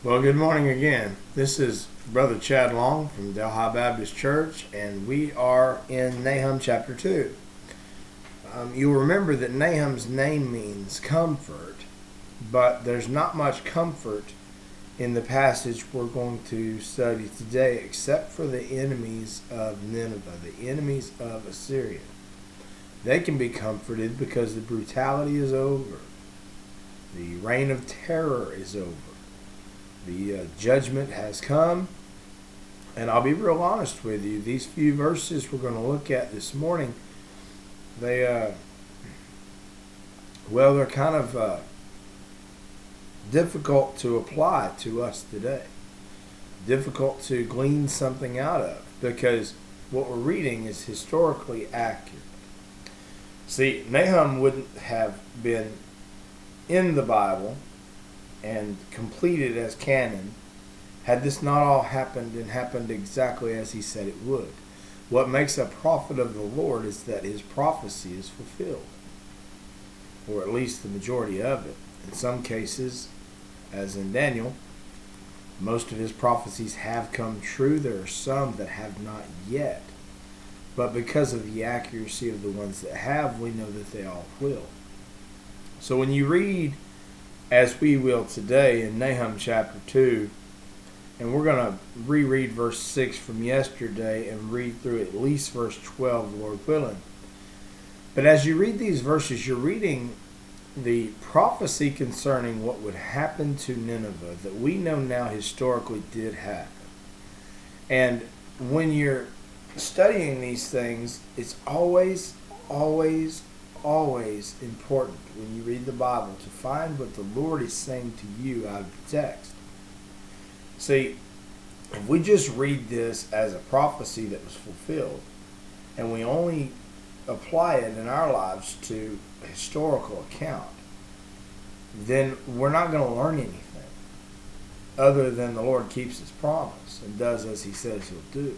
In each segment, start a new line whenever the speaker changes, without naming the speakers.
Well, good morning again. This is Brother Chad Long from Delhi Baptist Church, and we are in Nahum chapter 2. You'll remember that Nahum's name means comfort, but there's not much comfort in the passage we're going to study today except for the enemies of Nineveh, the enemies of Assyria. They can be comforted because the brutality is over. The reign of terror is over. The judgment has come, and I'll be real honest with you. These few verses we're going to look at this morning, they're kind of difficult to apply to us today. Difficult to glean something out of, because what we're reading is historically accurate. See, Nahum wouldn't have been in the Bible and completed as canon had this not all happened and happened exactly as he said it would. What makes a prophet of the Lord is that his prophecy is fulfilled, or at least the majority of it. In some cases, as in Daniel, most of his prophecies have come true. There are some that have not yet, but because of the accuracy of the ones that have, we know that they all will. So when you read, as we will today, in Nahum chapter 2, and we're going to reread verse 6 from yesterday and read through at least verse 12, Lord willing. But as you read these verses, you're reading the prophecy concerning what would happen to Nineveh that we know now historically did happen. And when you're studying these things, it's always important when you read the Bible to find what the Lord is saying to you out of the text. See, if we just read this as a prophecy that was fulfilled, and we only apply it in our lives to a historical account, then we're not going to learn anything other than the Lord keeps his promise and does as he says he'll do.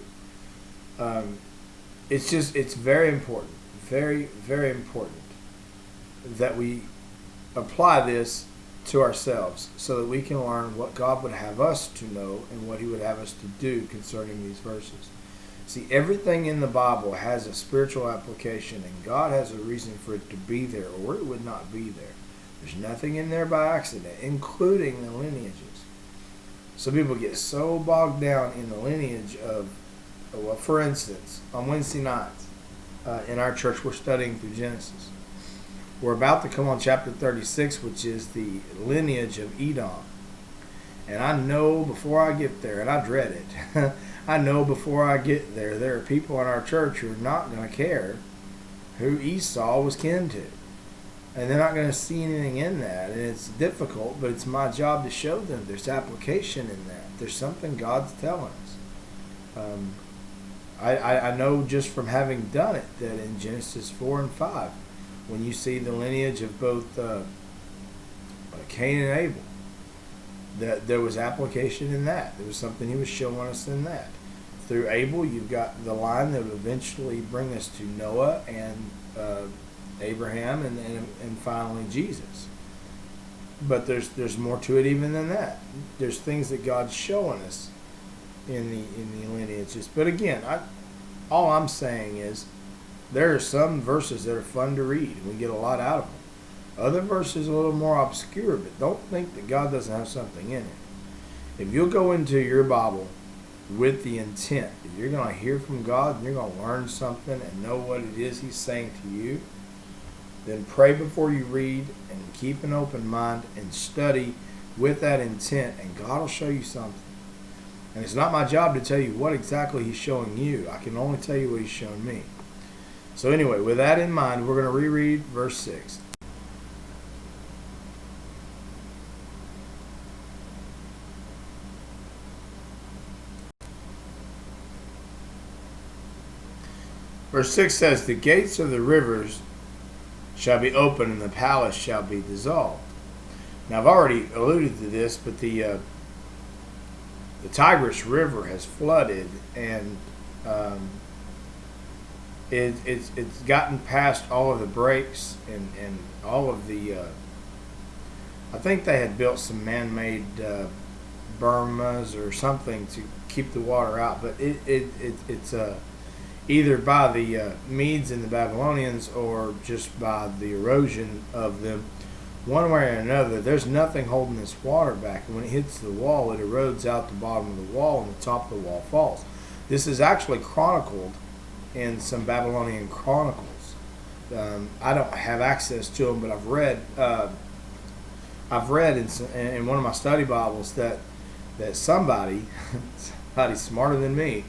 It's very important, very important that we apply this to ourselves so that we can learn what God would have us to know and what he would have us to do concerning these verses. See, everything in the Bible has a spiritual application, and God has a reason for it to be there, or it would not be there. There's nothing in there by accident, including the lineages. Some people get so bogged down in the lineage of, well, for instance, on Wednesday nights in our church, we're studying through Genesis. We're about to come on chapter 36, which is the lineage of Edom. And I know before I get there, and I dread it, I know before I get there are people in our church who are not going to care who Esau was kin to. And they're not going to see anything in that. And it's difficult, but it's my job to show them there's application in that. There's something God's telling us. I know just from having done it that in Genesis 4 and 5, when you see the lineage of both Cain and Abel, that there was application in that. There was something he was showing us in that. Through Abel, you've got the line that would eventually bring us to Noah and Abraham and finally Jesus. But there's more to it even than that. There's things that God's showing us in the lineages. But again, all I'm saying is there are some verses that are fun to read, and we get a lot out of them. Other verses are a little more obscure, but don't think that God doesn't have something in it. If you'll go into your Bible with the intent that you're going to hear from God and you're going to learn something and know what it is he's saying to you, then pray before you read and keep an open mind and study with that intent, and God will show you something. And it's not my job to tell you what exactly he's showing you. I can only tell you what he's shown me. So anyway, with that in mind, we're going to reread verse 6. Verse 6 says, "The gates of the rivers shall be open, and the palace shall be dissolved." Now, I've already alluded to this, but the Tigris River has flooded, and it's gotten past all of the breaks and all of the I think they had built some man-made bermas or something to keep the water out. But it's either by the Medes and the Babylonians or just by the erosion of them. One way or another, there's nothing holding this water back. And when it hits the wall, it erodes out the bottom of the wall and the top of the wall falls. This is actually chronicled in some Babylonian chronicles. I don't have access to them, but I've read in one of my study Bibles that somebody smarter than me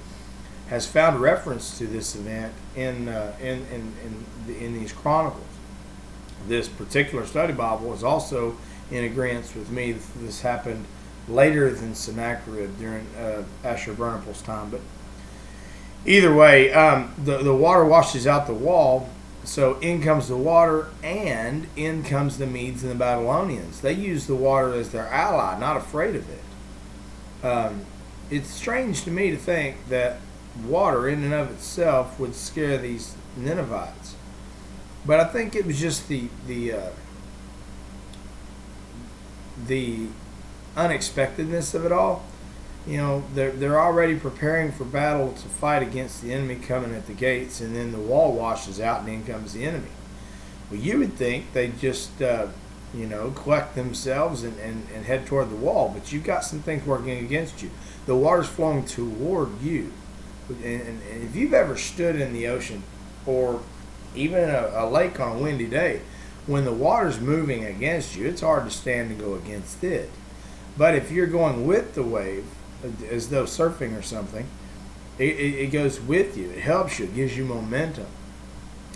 has found reference to this event in these chronicles. This particular study Bible is also in agreement with me. This happened later than Sennacherib during Ashurbanipal's time. But either way, the water washes out the wall, so in comes the water, and in comes the Medes and the Babylonians. They use the water as their ally, not afraid of it. It's strange to me to think that water in and of itself would scare these Ninevites. But I think it was just the unexpectedness of it all. You know, they're already preparing for battle to fight against the enemy coming at the gates, and then the wall washes out, and in comes the enemy. Well, you would think they'd just collect themselves and head toward the wall, but you've got some things working against you. The water's flowing toward you, and if you've ever stood in the ocean or even a lake on a windy day, when the water's moving against you, it's hard to stand and go against it. But if you're going with the wave, as though surfing or something, it goes with you. It helps you. It gives you momentum.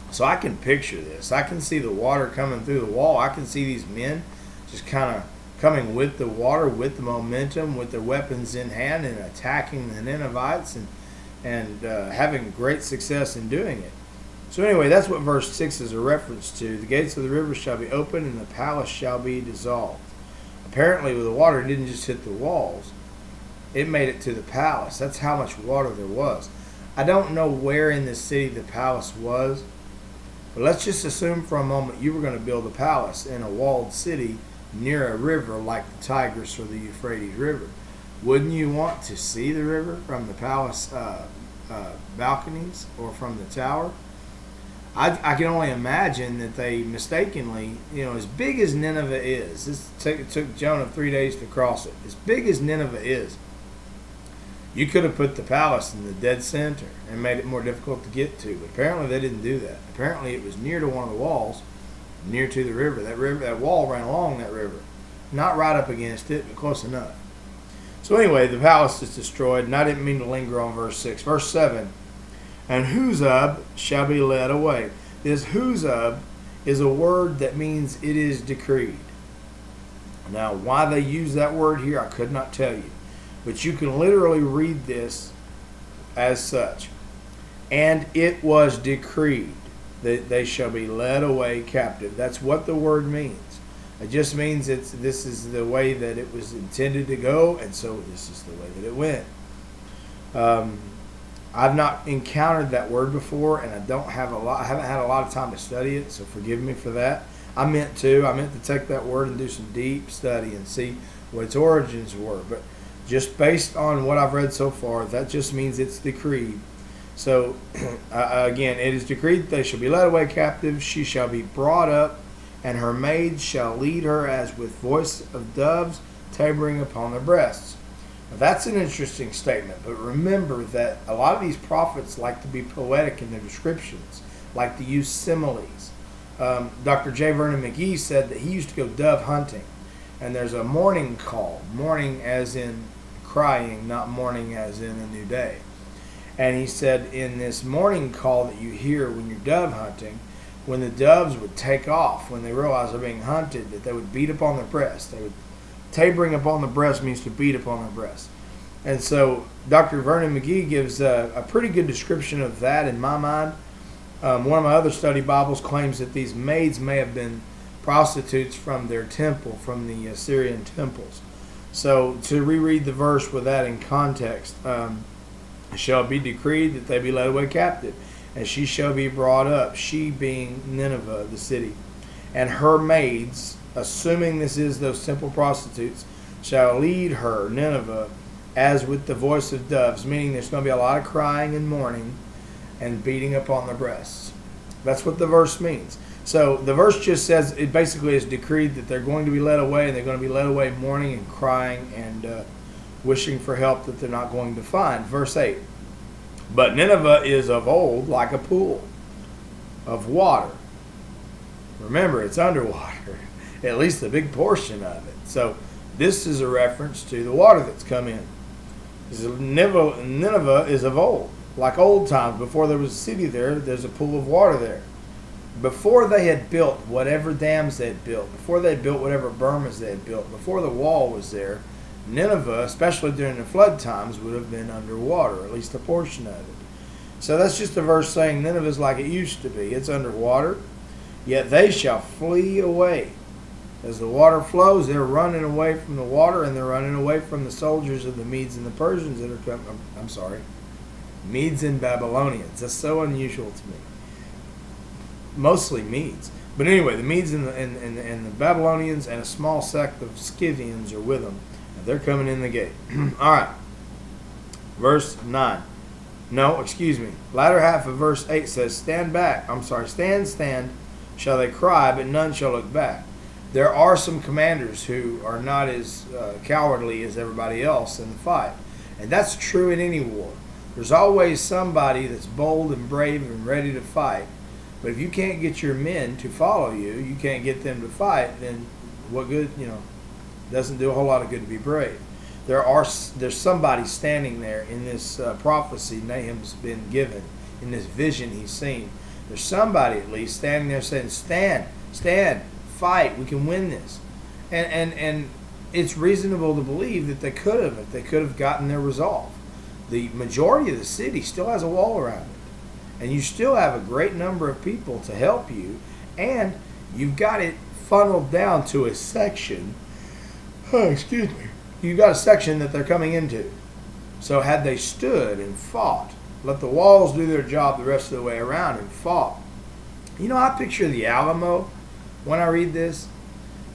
So I can picture this. I can see the water coming through the wall. I can see these men just kind of coming with the water, with the momentum, with their weapons in hand, and attacking the Ninevites and having great success in doing it. So anyway, that's what verse 6 is a reference to. The gates of the river shall be opened, and the palace shall be dissolved. Apparently, the water didn't just hit the walls. It made it to the palace. That's how much water there was. I don't know where in the city the palace was, but let's just assume for a moment you were going to build a palace in a walled city near a river like the Tigris or the Euphrates River. Wouldn't you want to see the river from the palace balconies or from the tower? I can only imagine that they mistakenly, as big as Nineveh is, it took Jonah 3 days to cross it. As big as Nineveh is, you could have put the palace in the dead center and made it more difficult to get to. But apparently they didn't do that. Apparently it was near to one of the walls, near to the river. That wall ran along that river. Not right up against it, but close enough. So anyway, the palace is destroyed, and I didn't mean to linger on verse 6. Verse 7. And Huzab shall be led away. This Huzab is a word that means it is decreed. Now, why they use that word here, I could not tell you. But you can literally read this as such. And it was decreed that they shall be led away captive. That's what the word means. It just means this is the way that it was intended to go, and so this is the way that it went. I've not encountered that word before, and I haven't had a lot of time to study it, so forgive me for that. I meant to take that word and do some deep study and see what its origins were. But just based on what I've read so far, that just means it's decreed. So, again, it is decreed that they shall be led away captive. She shall be brought up, and her maids shall lead her as with voice of doves, tabering upon their breasts. Now, that's an interesting statement, but remember that a lot of these prophets like to be poetic in their descriptions, like to use similes. Dr. J. Vernon McGee said that he used to go dove hunting, and there's a morning call, morning as in crying, not morning as in a new day. And he said in this morning call that you hear when you're dove hunting, when the doves would take off, when they realized they're being hunted, that they would beat upon their breast. Tabering upon the breast means to beat upon their breast. And so Dr. Vernon McGee gives a pretty good description of that in my mind. One of my other study Bibles claims that these maids may have been prostitutes from their temple, from the Assyrian temples. So to reread the verse with that in context, it shall be decreed that they be led away captive, and she shall be brought up, she being Nineveh, the city, and her maids, assuming this is those simple prostitutes, shall lead her, Nineveh, as with the voice of doves, meaning there's going to be a lot of crying and mourning and beating upon the breasts. That's what the verse means. So the verse just says, it basically is decreed that they're going to be led away, and they're going to be led away mourning and crying and wishing for help that they're not going to find. Verse 8, but Nineveh is of old like a pool of water. Remember, it's underwater, at least a big portion of it. So this is a reference to the water that's come in. Nineveh is of old, like old times. Before there was a city there, there's a pool of water there. Before they had built whatever dams they had built, before they had built whatever berms they had built, before the wall was there, Nineveh, especially during the flood times, would have been underwater, at least a portion of it. So that's just a verse saying Nineveh is like it used to be. It's underwater, yet they shall flee away. As the water flows, they're running away from the water, and they're running away from the soldiers of the Medes and the Persians that are coming. I'm sorry, Medes and Babylonians. That's so unusual to me. Mostly Medes. But anyway, the Medes and the Babylonians and a small sect of Scythians are with them. They're coming in the gate. All right. Verse 9. No, excuse me. Latter half of verse 8 says, stand, stand, shall they cry, but none shall look back. There are some commanders who are not as cowardly as everybody else in the fight. And that's true in any war. There's always somebody that's bold and brave and ready to fight. But if you can't get your men to follow you, you can't get them to fight, then what good, doesn't do a whole lot of good to be brave. There's somebody standing there in this prophecy Nahum's been given, in this vision he's seen. There's somebody at least standing there saying, stand, fight, we can win this. And it's reasonable to believe that they could have, if they could have gotten their resolve. The majority of the city still has a wall around it. And you still have a great number of people to help you, and you've got it funneled down to a section. You've got a section that they're coming into. So had they stood and fought, let the walls do their job the rest of the way around and fought. I picture the Alamo when I read this.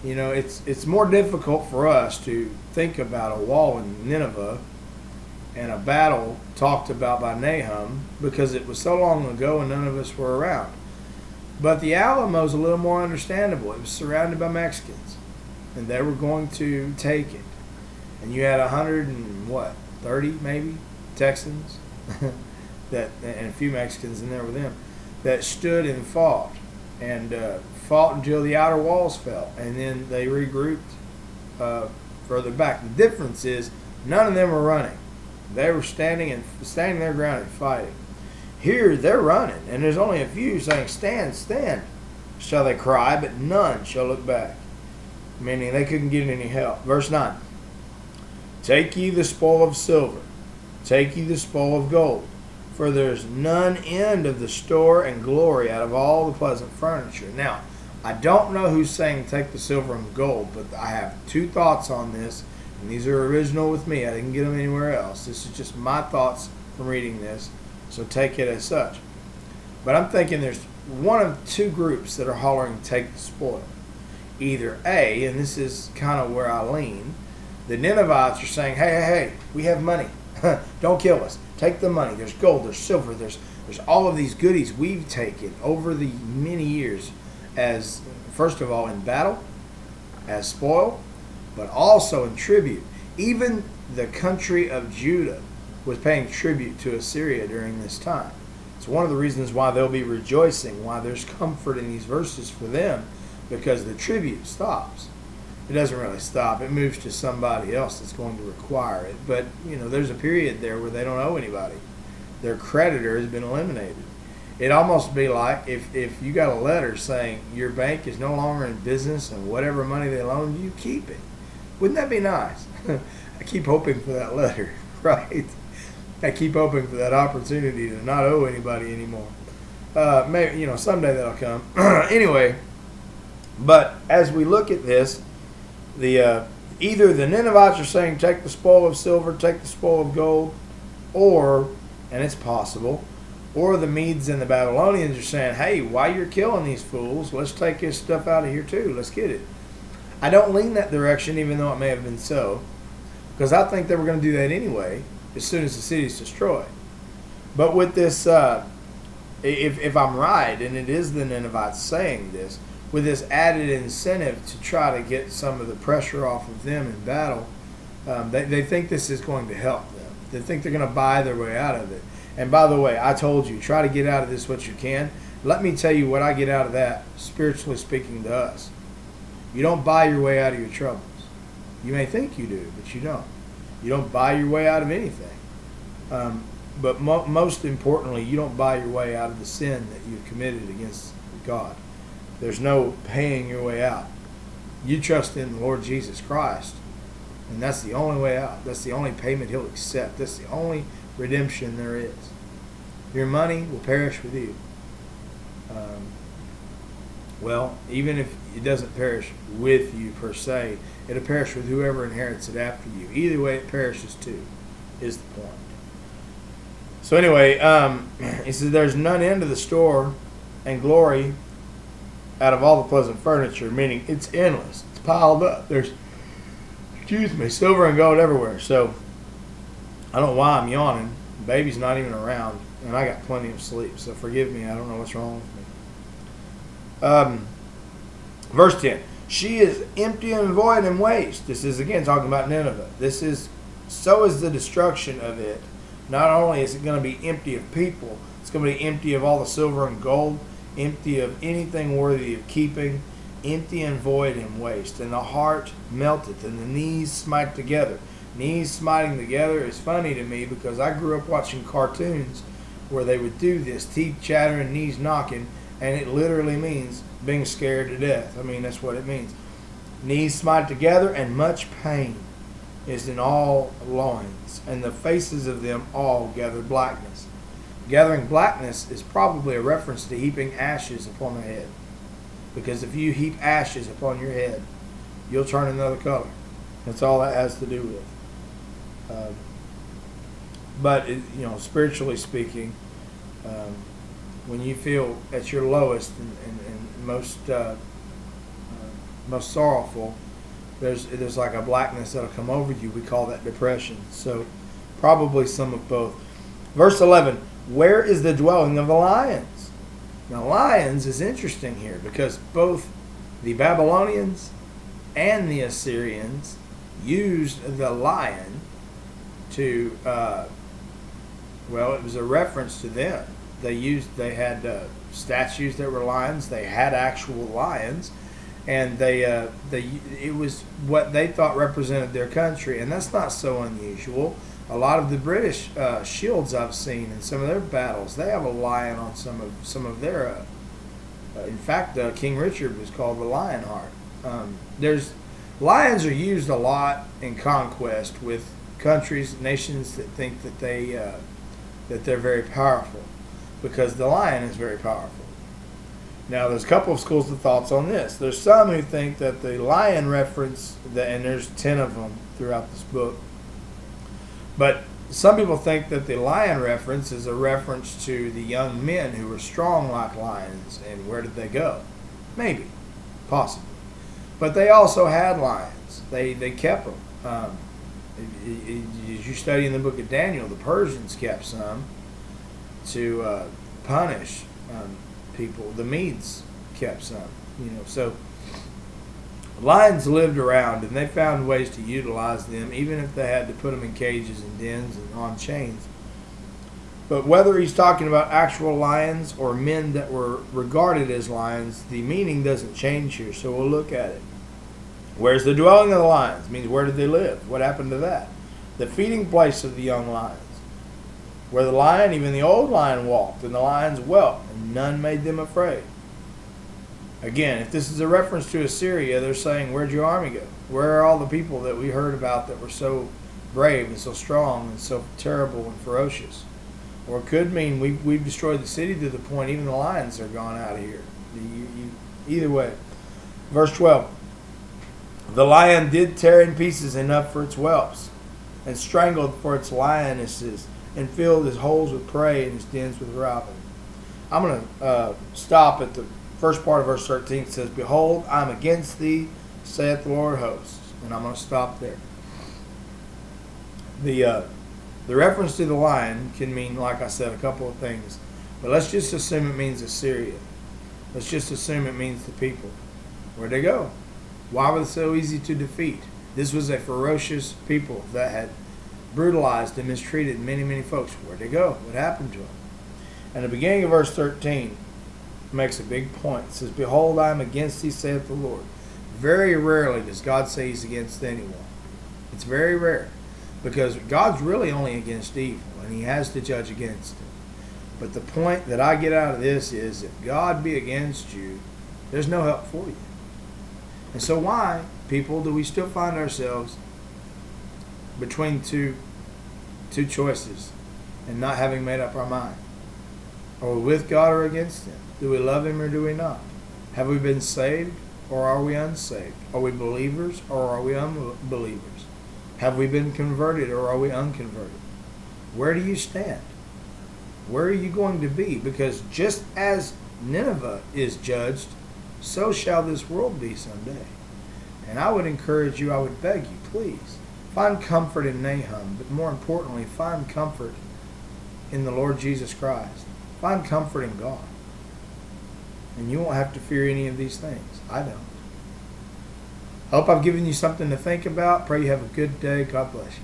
It's more difficult for us to think about a wall in Nineveh and a battle talked about by Nahum because it was so long ago and none of us were around. But the Alamo's a little more understandable. It was surrounded by Mexicans, and they were going to take it. And you had 130 maybe Texans and a few Mexicans in there with them that stood and fought until the outer walls fell, and then they regrouped further back. The difference is none of them were running. They were standing their ground and fighting. Here they're running, and there's only a few saying, stand, shall they cry, but none shall look back. Meaning they couldn't get any help. Verse 9. Take ye the spoil of silver, take ye the spoil of gold, for there's none end of the store and glory out of all the pleasant furniture. Now, I don't know who's saying take the silver and gold, but I have two thoughts on this. And these are original with me. I didn't get them anywhere else. This is just my thoughts from reading this, so take it as such. But I'm thinking there's one of two groups that are hollering, take the spoil. Either A, and this is kind of where I lean, the Ninevites are saying, hey, we have money. Don't kill us. Take the money. There's gold, there's silver, there's all of these goodies we've taken over the many years as, first of all, in battle, as spoil, but also in tribute. Even the country of Judah was paying tribute to Assyria during this time. It's one of the reasons why they'll be rejoicing, why there's comfort in these verses for them, because the tribute stops. It doesn't really stop. It moves to somebody else that's going to require it. But, there's a period there where they don't owe anybody. Their creditor has been eliminated. It'd almost be like if you got a letter saying your bank is no longer in business and whatever money they loaned you, keep it. Wouldn't that be nice? I keep hoping for that letter, right? I keep hoping for that opportunity to not owe anybody anymore. Maybe, someday that'll come. Anyway, but as we look at this, either the Ninevites are saying take the spoil of silver, take the spoil of gold, or, and it's possible, or the Medes and the Babylonians are saying, hey, while you're killing these fools, let's take this stuff out of here too. Let's get it. I don't lean that direction, even though it may have been so, because I think they were going to do that anyway as soon as the city is destroyed. But with this, if I'm right, and it is the Ninevites saying this, with this added incentive to try to get some of the pressure off of them in battle, they think this is going to help them. They think they're going to buy their way out of it. And by the way, I told you, try to get out of this what you can. Let me tell you what I get out of that, spiritually speaking to us. You don't buy your way out of your troubles. You may think you do, but you don't. You don't buy your way out of anything. But most importantly, you don't buy your way out of the sin that you've committed against God. There's no paying your way out. You trust in the Lord Jesus Christ, and that's the only way out. That's the only payment He'll accept. That's the only redemption there is. Your money will perish with you. Well, even if it doesn't perish with you per se, it'll perish with whoever inherits it after you. Either way, it perishes too, is the point. So anyway, he says, there's none end to the store and glory out of all the pleasant furniture, meaning it's endless. It's piled up. There's, silver and gold everywhere. So I don't know why I'm yawning. The baby's not even around, and I got plenty of sleep. So forgive me. I don't know what's wrong with me. Verse 10. She is empty and void and waste. This is again talking about Nineveh. So is the destruction of it. Not only is it going to be empty of people, it's going to be empty of all the silver and gold, empty of anything worthy of keeping, empty and void and waste. And the heart melteth, and the knees smite together. Knees smiting together is funny to me because I grew up watching cartoons where they would do this, teeth chattering, knees knocking, and it literally means being scared to death. I mean, that's what it means. Knees smite together, and much pain is in all loins, and the faces of them all gather blackness. Gathering blackness is probably a reference to heaping ashes upon the head. Because if you heap ashes upon your head, you'll turn another color. That's all that has to do with. But spiritually speaking, when you feel at your lowest and most sorrowful, there's like a blackness that'll come over you. We call that depression. So probably some of both. Verse 11, where is the dwelling of the lions? Now lions is interesting here because both the Babylonians and the Assyrians used the lion to, it was a reference to them. They had statues that were lions. They had actual lions, and it was what they thought represented their country, and that's not so unusual. A lot of the British shields I've seen in some of their battles, they have a lion on some of their. In fact, King Richard was called the Lionheart. Lions are used a lot in conquest with countries, nations that think that they're very powerful, because the lion is very powerful. Now, there's a couple of schools of thoughts on this. There's some who think that the lion reference, and there's 10 of them throughout this book, but some people think that the lion reference is a reference to the young men who were strong like lions, and where did they go? Maybe, possibly. But they also had lions. They kept them. As you study in the book of Daniel, the Persians kept some to punish people. The Medes kept some. So lions lived around, and they found ways to utilize them, even if they had to put them in cages and dens and on chains. But whether he's talking about actual lions or men that were regarded as lions, the meaning doesn't change here, so we'll look at it. Where's the dwelling of the lions? It means where did they live? What happened to that? The feeding place of the young lions. Where the lion, even the old lion, walked, and the lions whelped, and none made them afraid. Again, if this is a reference to Assyria, they're saying, where'd your army go? Where are all the people that we heard about that were so brave and so strong and so terrible and ferocious? Or it could mean we've destroyed the city to the point even the lions are gone out of here. Either way. Verse 12. The lion did tear in pieces enough for its whelps, and strangled for its lionesses, and filled his holes with prey and his dens with robin. I'm going to stop at the first part of verse 13. It says, behold, I am against thee, saith the Lord of hosts. And I'm going to stop there. The reference to the lion can mean, like I said, a couple of things. But let's just assume it means Assyria. Let's just assume it means the people. Where'd they go? Why were they so easy to defeat? This was a ferocious people that had brutalized and mistreated many, many folks. Where'd they go? What happened to them? And the beginning of verse 13 makes a big point. It says, behold, I am against thee, saith the Lord. Very rarely does God say he's against anyone. It's very rare. Because God's really only against evil, and he has to judge against it. But the point that I get out of this is, if God be against you, there's no help for you. And so why, people, do we still find ourselves between two choices and not having made up our mind? Are we with God or against him? Do we love him or do we not? Have we been saved or are we unsaved? Are we believers or are we unbelievers? Have we been converted or are we unconverted? Where do you stand? Where are you going to be? Because just as Nineveh is judged, so shall this world be someday. And I would encourage you, I would beg you, please, find comfort in Nahum, but more importantly, find comfort in the Lord Jesus Christ. Find comfort in God. And you won't have to fear any of these things. I don't. I hope I've given you something to think about. Pray you have a good day. God bless you.